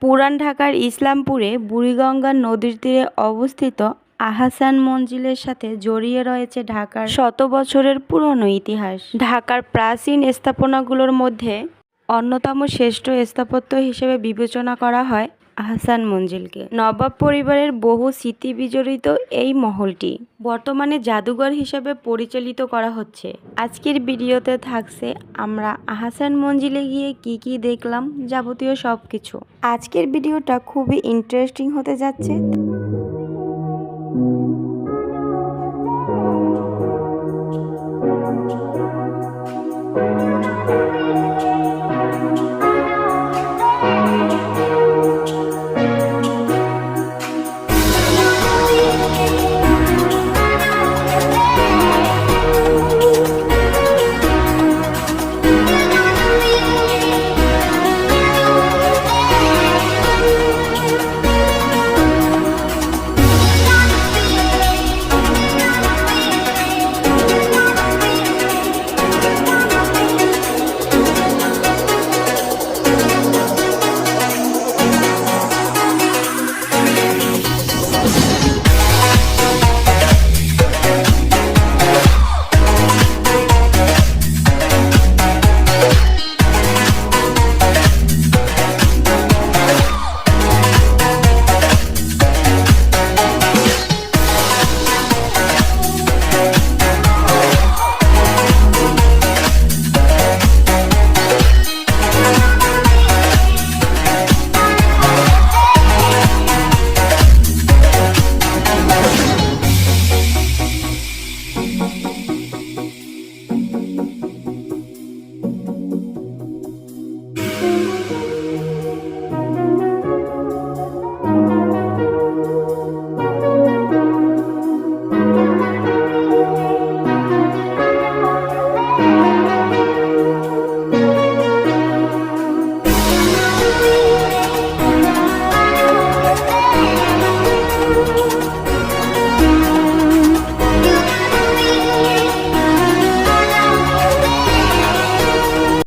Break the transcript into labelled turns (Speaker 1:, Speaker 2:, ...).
Speaker 1: পুরান ঢাকার ইসলামপুরে বুড়িগঙ্গা নদীর তীরে অবস্থিত আহসান মঞ্জিলের সাথে জড়িয়ে রয়েছে ঢাকার শত বছরের পুরনো ইতিহাস। ঢাকার প্রাচীন স্থাপনাগুলোর মধ্যে অন্যতম শ্রেষ্ঠ স্থাপত্য হিসেবে বিবেচনা করা হয় আহসান মঞ্জিলকে। নবাব পরিবারের বহু স্মৃতি বিজড়িত এই মহলটি বর্তমানে জাদুঘর হিসেবে পরিচালিত করা হচ্ছে। আজকের ভিডিওতে থাকছে আমরা আহসান মঞ্জিলে গিয়ে কি দেখলাম, যাবতীয় সবকিছু। আজকের ভিডিওটা খুবই ইন্টারেস্টিং হতে যাচ্ছে।